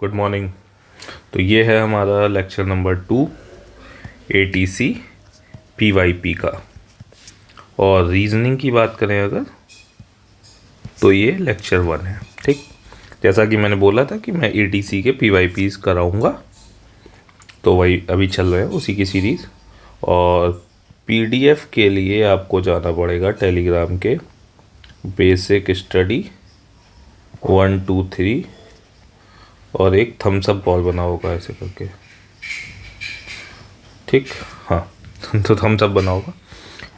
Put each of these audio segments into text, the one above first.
Good morning. तो ये है हमारा लेक्चर नंबर 2 ATC PYP का। और रीजनिंग की बात करें अगर तो ये लेक्चर 1 है। ठीक, जैसा कि मैंने बोला था कि मैं ATC के PYPs कराऊंगा, तो वही अभी चल रहे हैं उसी की सीरीज़। और PDF के लिए आपको जाना पड़ेगा टेलीग्राम के बेसिक स्टडी 1 2 3 और एक थम्स अप बॉल बना होगा ऐसे करके। ठीक, हाँ तो थम्स अप बना होगा,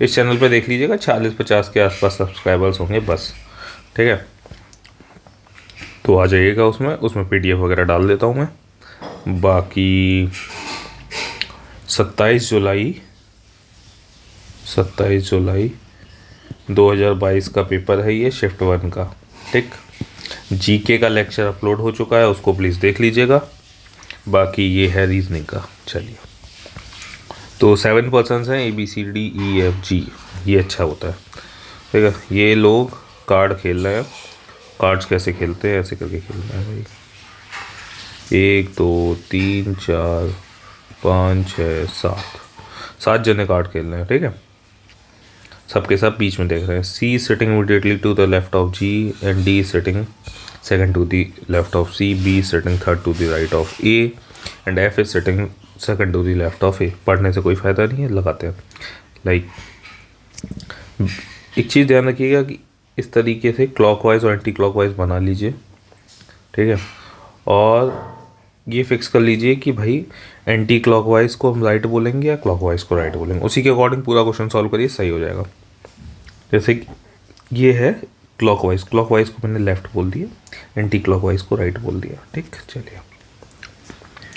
इस चैनल पे देख लीजिएगा। 40-50 के आसपास सब्सक्राइबर्स होंगे बस। ठीक है, तो आ जाइएगा उसमें PDF वगैरह डाल देता हूँ मैं। बाकी 27 जुलाई 2022 का पेपर है ये, शिफ्ट 1 का। ठीक, GK का लेक्चर अपलोड हो चुका है, उसको प्लीज़ देख लीजिएगा। बाकी ये है रीजनिंग का। चलिए, तो 7 पर्सन्स हैं ABCDEFG, ये अच्छा होता है। ठीक है, ये लोग कार्ड खेल रहे हैं। कार्ड्स कैसे खेलते हैं, ऐसे करके खेलना है भाई। 1 2 3 4 5 6 7 जने कार्ड खेल रहे हैं। ठीक है, सबके सब बीच में देख रहे हैं। C sitting immediately to the left of G and D sitting second to the left of C, B sitting third to the right of A and F is sitting second to the left of A। पढ़ने से कोई फ़ायदा नहीं है, लगाते हैं। Like एक चीज़ ध्यान रखिएगा कि इस तरीके से क्लॉकवाइज और एंटी क्लॉकवाइज बना लीजिए। ठीक है, और ये फिक्स कर लीजिए कि भाई एंटी क्लॉकवाइज को हम राइट बोलेंगे या क्लॉकवाइज को राइट बोलेंगे, उसी के अकॉर्डिंग पूरा क्वेश्चन सॉल्व करिए, सही हो जाएगा। जैसे कि ये है क्लॉकवाइज को मैंने लेफ्ट बोल दिया, एंटी क्लॉकवाइज को राइट बोल दिया। ठीक, चलिए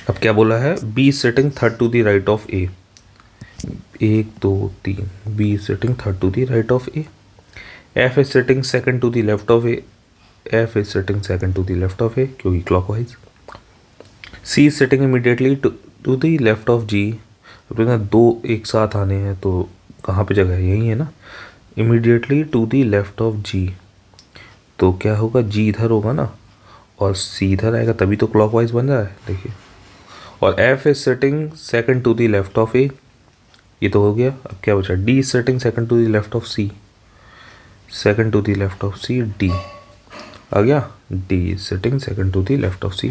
अब क्या बोला है। B sitting third to the right of A, 1 2 3, B sitting third to the right of A, F is sitting second to the left of A, F is sitting second to the left of A क्योंकि clockwise. C sitting immediately to the left of G। अब दो एक साथ आने हैं तो कहाँ पे जगह है, यही है ना। Immediately to the left of G, तो क्या होगा, G इधर होगा ना और C इधर आएगा, तभी तो क्लॉकवाइज बन रहा है। देखिए, और F is sitting second to the left of A, ये तो हो गया। अब क्या बचा, D is sitting second to the left of C, second to the left of C, D आ गया। D is sitting second to the left of C,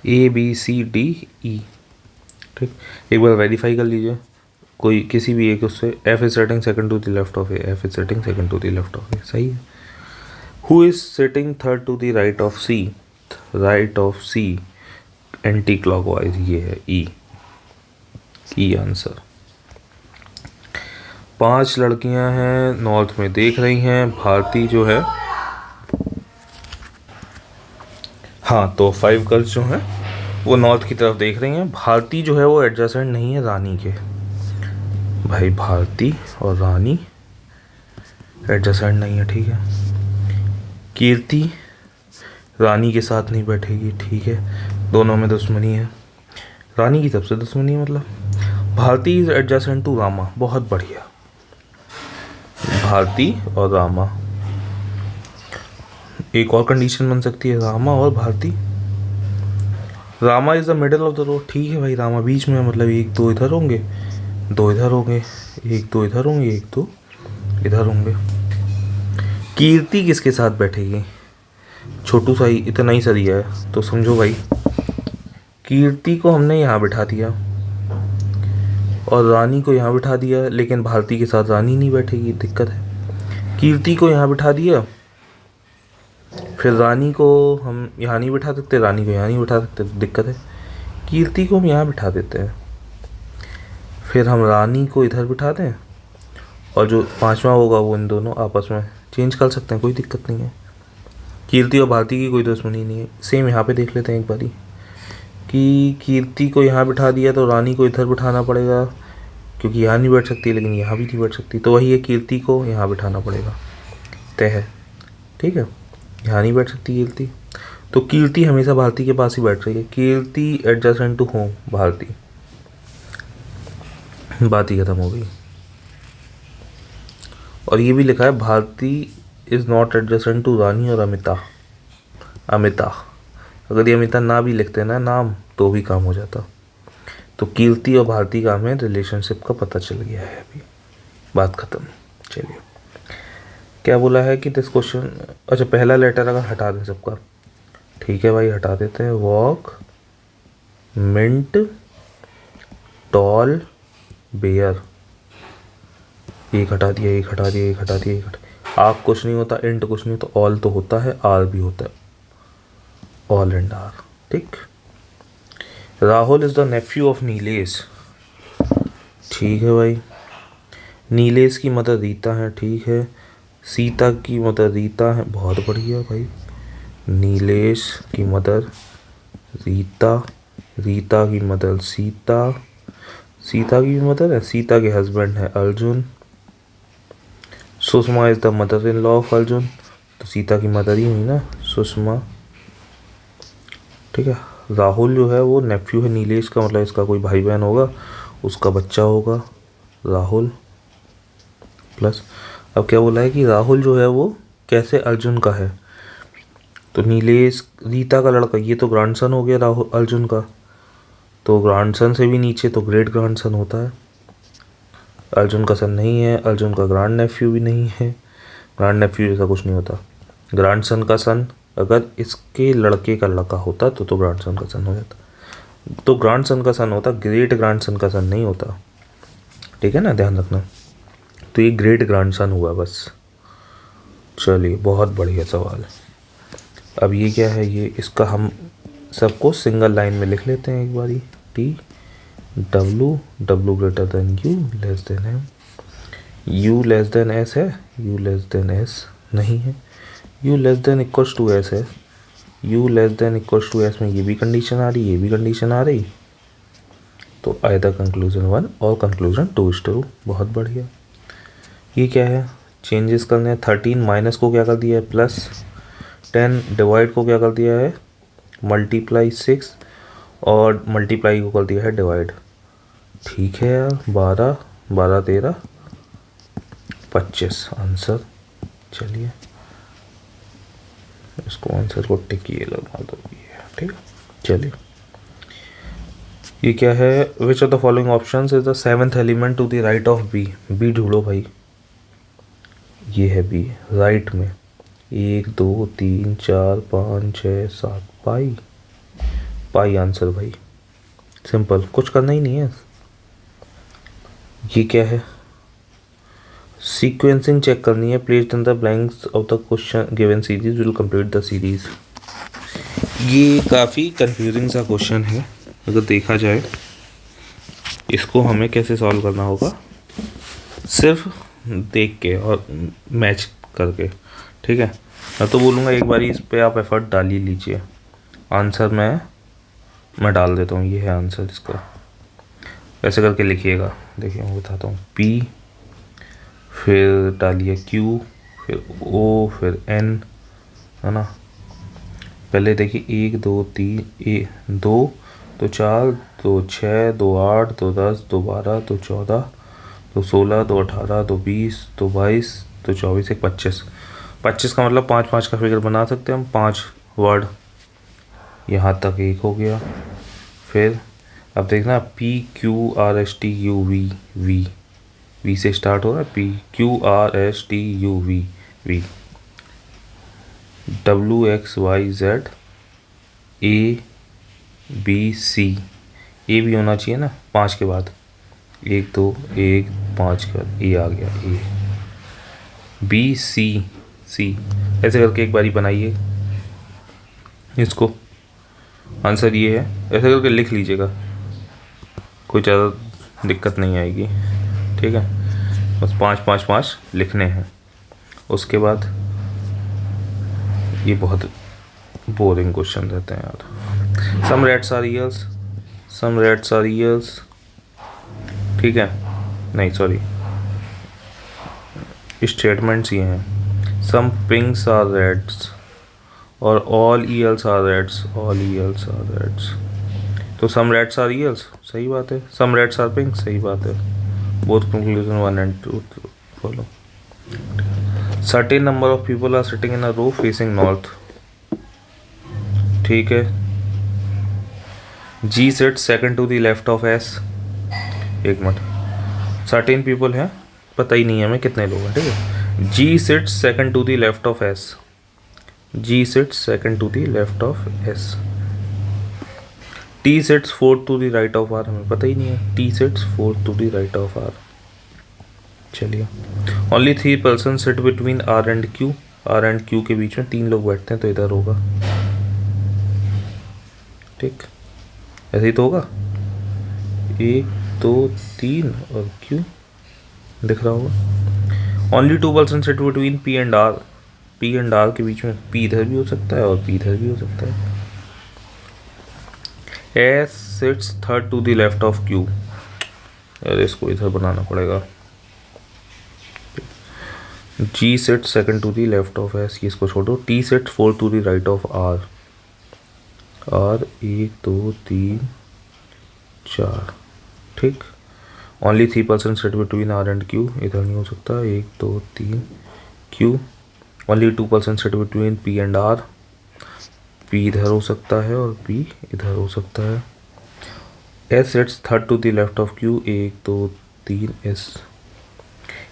A B C D E। ठीक, एक बार वेरीफाई कर लीजिए कोई किसी भी एक उससे। F is sitting second to the left of A, F is sitting second to the left of A, सही है। Who is sitting third to the right of C, right of C anti clockwise, ये है E answer. 5 लड़कियां हैं, north में देख रही हैं। भारती जो है, हाँ तो 5 गर्ल्स जो हैं वो नॉर्थ की तरफ देख रही हैं। भारती जो है वो एडजेसेंट नहीं है रानी के। भाई भारती और रानी एडजेसेंट नहीं है, ठीक है। कीर्ति रानी के साथ नहीं बैठेगी, ठीक है, दोनों में दुश्मनी है, रानी की तरफ से दुश्मनी है मतलब। Bharti is adjacent to Rama, बहुत बढ़िया। भारती और रामा, एक और कंडीशन बन सकती है, रामा और Bharti. Rama is the middle of the road, ठीक है भाई, रामा बीच में है, मतलब 1 2 इधर होंगे, 2 इधर होंगे, 1 2 इधर होंगे, 1 2 इधर होंगे। कीर्ति किसके साथ बैठेगी, छोटू सा ही, इतना ही सा दिया है तो समझो भाई। कीर्ति को हमने यहाँ बिठा दिया और रानी को यहाँ बिठा दिया, लेकिन भारती के साथ रानी नहीं बैठेगी, दिक्कत है। कीर्ति को यहाँ बिठा दिया, फिर रानी को हम यहाँ नहीं बिठा सकते, रानी को यहाँ नहीं बिठा सकते, तो दिक्कत है। कीर्ति को हम यहाँ बिठा देते हैं, फिर हम रानी को इधर बिठा दें, और जो 5वां होगा वो इन दोनों आपस में चेंज कर सकते हैं, कोई दिक्कत नहीं है। कीर्ति और भारती की कोई दुश्मनी नहीं है। सेम यहाँ पे देख लेते हैं एक बारी कि कीर्ति को यहाँ बिठा दिया तो रानी को इधर बिठाना पड़ेगा, क्योंकि यहाँ नहीं बैठ सकती, लेकिन यहाँ भी नहीं बैठ सकती, तो वही है, कीर्ति को यहाँ बिठाना पड़ेगा, तय है। ठीक है, यहाँ नहीं बैठ सकती कीर्ति, तो कीर्ति हमेशा भारती के पास ही बैठ रही है। कीर्ति एडजेसेंट टू होम भारती, बात ही खत्म हो गई। और ये भी लिखा है Bharti is not adjacent to Rani और अमिता। अगर ये अमिता ना भी लिखते ना नाम तो भी काम हो जाता। तो कीर्ति और भारती का हमें रिलेशनशिप का पता चल गया है अभी, बात ख़त्म। चलिए क्या बोला है कि दिस क्वेश्चन, अच्छा पहला लेटर अगर हटा दें सबका, ठीक है भाई हटा देते हैं। वॉक, मिंट, टॉल, बेयर, एक हटा दिया, एक हटा दिया, एक हटा दिया, एक हटा। आप कुछ नहीं होता, इंट कुछ नहीं होता, ऑल तो होता है, आर भी होता है, ऑल एंड आर। ठीक। Rahul is the nephew of Nilesh, ठीक है भाई। नीलेश की मदर रीता है, ठीक है। सीता की मदर रीता है, बहुत बढ़िया भाई। नीलेश की मदर रीता, रीता की मदर सीता, सीता की मदर है, सीता के हस्बैंड है Arjun. Sushma is the mother in law of Arjun, तो सीता की मदर ही हुई ना सुषमा, ठीक है। राहुल जो है वो नेफ्यू है नीलेश का, मतलब इसका कोई भाई बहन होगा, उसका बच्चा होगा राहुल। प्लस अब क्या बोला है कि राहुल जो है वो कैसे अर्जुन का है, तो नीलेश रीता का लड़का, ये तो ग्रैंडसन हो गया राहुल अर्जुन का, तो ग्रैंडसन से भी नीचे तो ग्रेट ग्रैंडसन होता है। अर्जुन का सन नहीं है, अर्जुन का ग्रैंड नेफ्यू भी नहीं है, ग्रैंड नेफ्यू जैसा कुछ नहीं होता। ग्रैंडसन का सन अगर इसके लड़के का लड़का होता तो ग्रैंडसन का सन हो जाता, तो ग्रैंडसन का सन होता, ग्रेट ग्रैंडसन का सन नहीं होता, ठीक है ना, ध्यान रखना। तो ये ग्रेट ग्रैंडसन हुआ बस। चलिए बहुत बढ़िया सवाल है। अब ये क्या है, ये इसका हम सबको सिंगल लाइन में लिख लेते हैं एक बारी। T W, W greater than U, less than M, U less than S है, यू लेस देन एस नहीं है, U less than equals to S है, U less than equals to S में ये भी कंडीशन आ रही, ये भी कंडीशन आ रही, तो आइदर कंक्लूजन 1 और कंक्लूजन 2 इज ट्रू। बहुत बढ़िया। ये क्या है, चेंजेस करने हैं। 13 माइनस को क्या कर दिया है प्लस, 10 डिवाइड को क्या कर दिया है मल्टीप्लाई 6, और मल्टीप्लाई को कर दिया है डिवाइड, ठीक है यार। 12 12 13 25 आंसर। चलिए इसको आंसर को टिक ये लगा दो, ये ठीक है। चलिए ये क्या है, which of the following options is the seventh element to the right of B, B ढूंढो भाई। ये है बी राइट में, 1 2 3 4 5 6 7 पाई, पाई आंसर भाई, सिंपल, कुछ करना ही नहीं है। ये क्या है, सीक्वेंसिंग चेक करनी है। Placed in the blanks of the question given series will complete the series. ये काफ़ी कंफ्यूजिंग सा क्वेश्चन है अगर देखा जाए। इसको हमें कैसे सॉल्व करना होगा, सिर्फ देख के और मैच करके, ठीक है। मैं तो बोलूँगा एक बारी इस पर आप एफर्ट डाल ही लीजिए। आंसर मैं डाल देता हूँ, ये है आंसर इसका, ऐसे करके लिखिएगा। देखिए मैं बताता हूँ, पी फिर डालिए क्यू, फिर ओ, फिर एन, है ना। पहले देखिए 1 2 3 2 तो 4 2 6 2 8 2 10 2 12 2 14 2 16 2 18 2 20 2 22 2 24 1 25, 25 का मतलब 5 5 का फिगर बना सकते हैं हम, 5 वर्ड, यहाँ तक एक हो गया। फिर अब देखना P Q R S T U V, V V से स्टार्ट हो रहा है, P Q R S T U V, V W X Y Z A B C, A भी होना चाहिए ना 5 के बाद, 1 2 1 5 के बाद ए आ गया, ए बी सी सी, ऐसे करके एक बारी बनाइए इसको। आंसर ये है, ऐसे करके लिख लीजिएगा, कोई ज़्यादा दिक्कत नहीं आएगी, ठीक है। बस 5 5 5 लिखने हैं। उसके बाद ये बहुत बोरिंग क्वेश्चन रहते हैं यार। Some rats are ears, some rats are ears, ठीक है, नहीं सॉरी, स्टेटमेंट्स ये हैं। सम पिंक्स आर रेड्स और all ears are reds, all ears are reds, तो सम रेड्स आर ईयर्स सही बात है, सम रेड्स आर पिंक सही बात है। Both conclusion 1 and 2 follow. Certain number of people are sitting in a row facing north, ठीक है। G sits second to the left of S. एक मिनट, 13 पीपल हैं, पता ही नहीं है हमें कितने लोग हैं, ठीक है। G sits second to the left of S. G sits second to the left of S. T sits fourth to the right of R, हमें पता ही नहीं है। T sits fourth to the right of R. चलिए, only 3 person sit between R and Q. R and Q के बीच में 3 लोग बैठते हैं, तो इधर होगा, ठीक, ऐसे ही तो होगा। 1 2 3 और Q दिख रहा होगा। Only 2 person sit between P and R. P and R के बीच में P इधर भी हो सकता है और P इधर भी हो सकता है। S sits third to the left of Q. यार इसको इधर बनाना पड़ेगा। G sits second to the left of S, ये इसको छोड़ो। T sits fourth to the right of R. R 1 2 3 4, ठीक। Only 3 person sit between R and Q, इधर नहीं हो सकता। 1 2 3 Q. Only 2 person sit between P and R. P इधर हो सकता है और P इधर हो सकता है। S sits third to the left of Q. 1 2 3 S.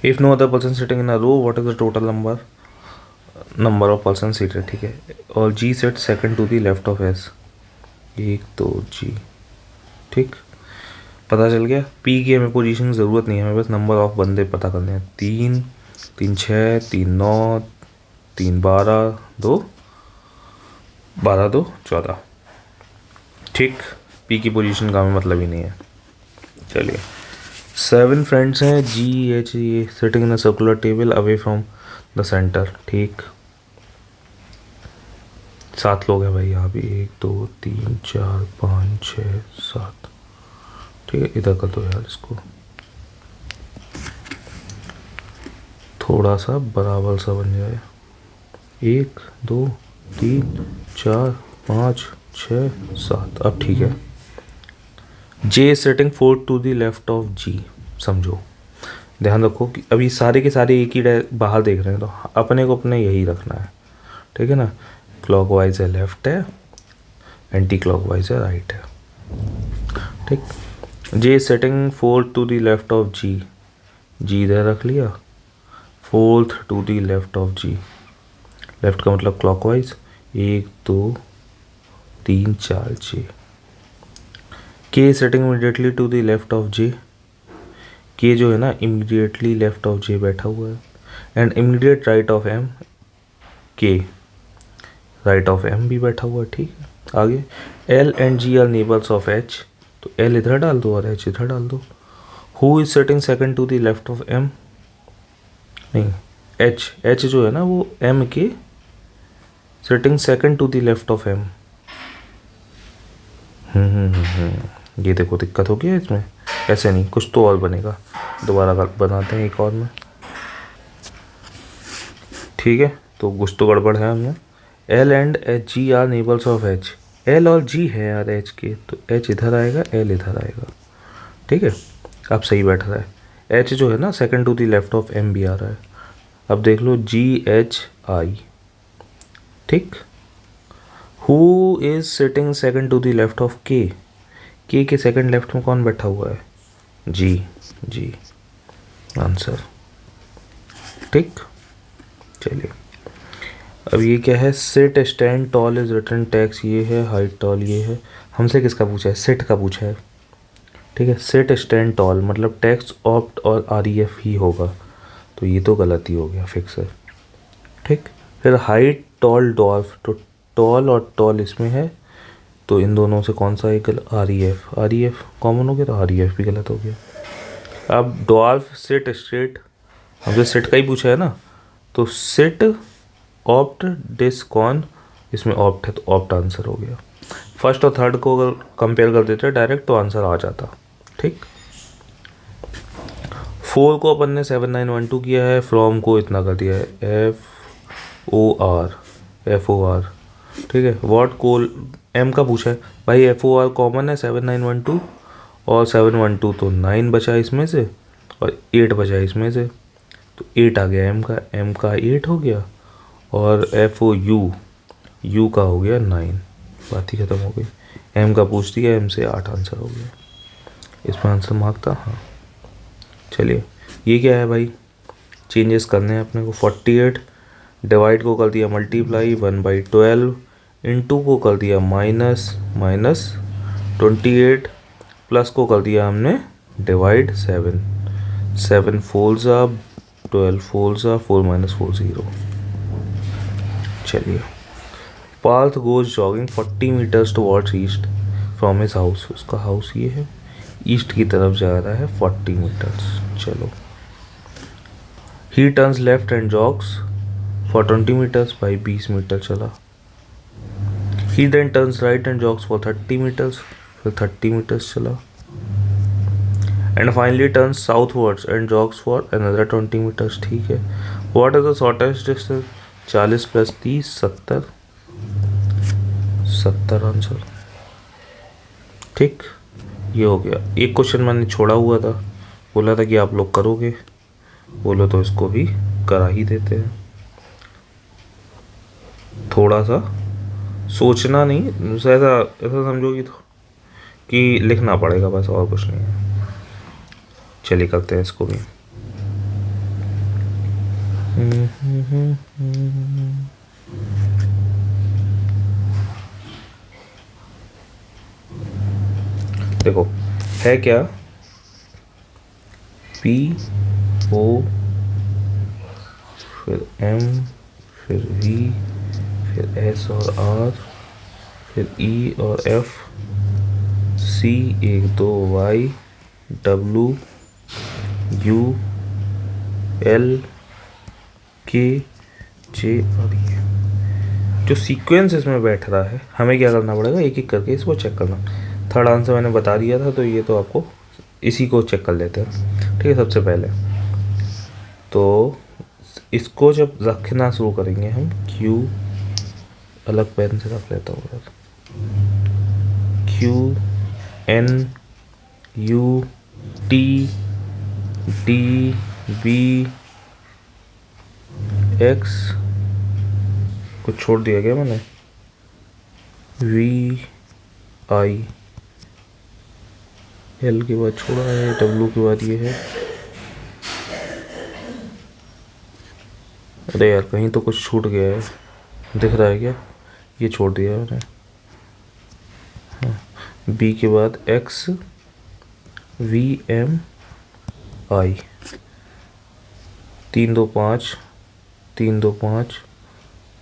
If no other person sitting in a row, what is the total number of person seated, ठीक है। और G sits second to the left of S. 1 2 G, ठीक, पता चल गया। P की हमें position की ज़रूरत नहीं है, हमें बस नंबर ऑफ बंदे पता करने हैं। 3 3 6 3 9 3 12 2 12 2 14, ठीक। P की पोजीशन का हमें मतलब ही नहीं है। चलिए, 7 फ्रेंड्स हैं G H E sitting in a circular table away from the centre, ठीक। 7 लोग हैं भाई यहाँ भी, 1 2 3 4 5 6 7, ठीक है। इधर कर दो यार इसको, थोड़ा सा बराबर सा बन जाए। 1 2 3 4 5 6 7, अब ठीक है। J setting fourth to the left of G, समझो, ध्यान रखो कि अभी सारे के सारे एक ही बाहर देख रहे हैं, तो अपने को अपने यही रखना है, ठीक है ना। क्लॉकवाइज है लेफ्ट है, एंटी क्लॉकवाइज है राइट है, ठीक। J setting fourth to the left of G. G इधर रख लिया, fourth to the left of G, left का मतलब clockwise. 1 2 3 4 J. K setting immediately to the left of J. K जो है ना इमीडिएटली लेफ्ट ऑफ J बैठा हुआ है, and immediate right of M K, right of M भी बैठा हुआ है, ठीक है। आगे L and G are neighbours of H, तो L इधर डाल दो और H इधर डाल दो। Who is setting second to the left of M, नहीं, H जो है ना वो M के setting second to the left of M। ये देखो दिक्कत हो गया इसमें, ऐसे नहीं, कुछ तो और बनेगा। दोबारा बनाते हैं एक और में, ठीक है। तो कुछ तो गड़बड़ है हमें। L and G are neighbours of H. L और G है यार H के, तो H इधर आएगा, L इधर आएगा, ठीक है। अब सही बैठ रहा है। H जो है ना second to the left of M भी आ रहा है। अब देख लो G H I, ठीक। Who is sitting second to the left of K. K के सेकंड लेफ्ट में कौन बैठा हुआ है? G आंसर, ठीक। चलिए, अब ये क्या है? Sit stand tall is return text, ये है। हाइट टॉल ये है। हमसे किसका पूछा है? सिट का पूछा है, ठीक है। सिट स्टैंड टॉल मतलब टेक्स्ट ऑप्ट और REF ही होगा, तो ये तो गलती हो गया, फिक्स है, ठीक। फिर हाइट टॉल डॉल्फ, तो टॉल और टॉल इसमें है, तो इन दोनों से कौन सा एक? REF कॉमन हो गया, तो REF भी गलत हो गया। अब डॉल्फ सिट स्ट्रेट, हमसे सिट का ही पूछा है ना, तो सिट ऑप्ट डिस कॉन, इसमें ऑप्ट है तो ऑप्ट आंसर हो गया। फर्स्ट और थर्ड को अगर कंपेयर कर देते डायरेक्ट तो आंसर आ जाता, ठीक। 4 को अपन ने 7912 किया है, फ्रॉम को इतना कर दिया है FOR, ठीक है। व्हाट कोल M का पूछा है भाई, FOR कॉमन है 7912 और 712, तो 9 बचा इसमें से और 8 बचा इसमें से, तो 8 आ गया M का 8 हो गया, और FOU का हो गया 9, बात ही ख़त्म हो गई। एम का पूछ दिया, एम से 8 आंसर हो गया। इसमें आंसर मार्क था, हाँ। चलिए ये क्या है भाई, चेंजेस करने हैं अपने को। 48 डिवाइड को कर दिया मल्टीप्लाई 1/12, इंटू को कर दिया माइनस 28, प्लस को कर दिया हमने डिवाइड 7, 7 फोल्स आ 12 फोल्स आ 4 - 4 0। चलिए, Parth goes jogging 40 metres towards east from his house. उसका हाउस ये है, ईस्ट की तरफ जा रहा है 40 मीटर्स। चलो, he turns left and jogs for 20 metres, भाई 20 मीटर चला। He then turns right and jogs for 30 metres, फिर 30 मीटर्स चला। And finally turns southwards and jogs for another 20 metres. ठीक है, what is the shortest distance? 40 + 30 70, 70 answer. ठीक, ये हो गया। एक क्वेश्चन मैंने छोड़ा हुआ था, बोला था कि आप लोग करोगे, बोलो तो इसको भी करा ही देते हैं। थोड़ा सा सोचना नहीं, ऐसा ऐसा समझोगी तो कि लिखना पड़ेगा बस, और कुछ नहीं है। चलिए करते हैं इसको भी। देखो है क्या, P O फिर M फिर V फिर S और R फिर E और F, C 1 2 Y, W U L K J और ये जो सीक्वेंस इसमें बैठ रहा है, हमें क्या करना पड़ेगा, एक एक करके इसको चेक करना। थर्ड आंसर मैंने बता दिया था, तो ये तो आपको इसी को चेक कर लेते हैं। ठीक है, सबसे पहले तो इसको जब रखना शुरू करेंगे हम, Q अलग पेन से रख लेता हूँ, Q N U T D B X, कुछ छोड़ दिया क्या मैंने, V I, L के बाद छोड़ा है, W के बाद ये है। अरे यार कहीं तो कुछ छूट गया है, दिख रहा है क्या, ये छोड़ दिया है मैंने। हाँ, B के बाद X V M I, 3 2 5 3 2 5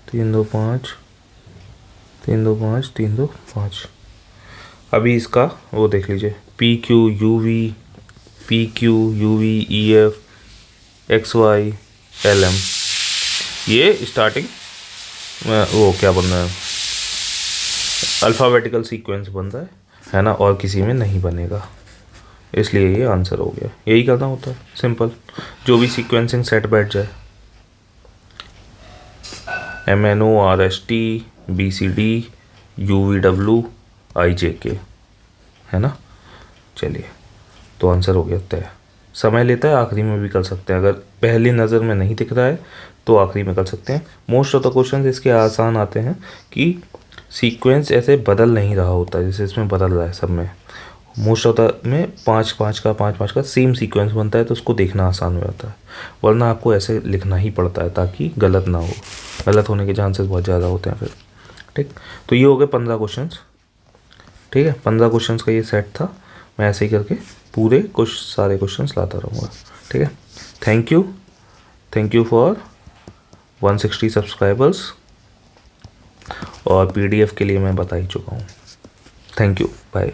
3 2 5 3 2 5 3 2 5। अभी इसका वो देख लीजिए, PQ UV PQ UV EF XY LM, ये स्टार्टिंग वो क्या बन रहा है, अल्फ़ाबेटिकल सीक्वेंस बन रहा है ना, और किसी में नहीं बनेगा, इसलिए ये आंसर हो गया। यही करना होता है, सिंपल, जो भी सीक्वेंसिंग सेट बैठ जाए, MNO RST BCD UVW IJK, है ना। चलिए, तो आंसर हो गया तय। समय लेता है, आखिरी में भी कर सकते हैं, अगर पहली नज़र में नहीं दिख रहा है तो आखिरी में कर सकते हैं। मोस्ट ऑफ द क्वेश्चन इसके आसान आते हैं कि सीक्वेंस ऐसे बदल नहीं रहा होता जैसे इसमें बदल रहा है सब में। मोस्ट ऑफ द में 5 5 का 5 5 का सेम सीक्वेंस बनता है, तो उसको देखना आसान हो जाता है, वरना आपको ऐसे लिखना ही पड़ता है ताकि गलत ना हो, गलत होने के चांसेस बहुत ज़्यादा होते हैं फिर। ठीक, तो ये हो गए 15 क्वेश्चन। ठीक है, 15 क्वेश्चन का ये सेट था, मैं ऐसे ही करके पूरे कुछ सारे क्वेश्चंस लाता रहूँगा। ठीक है, थैंक यू फॉर 160 सब्सक्राइबर्स, और PDF के लिए मैं बता ही चुका हूँ। Thank you, bye.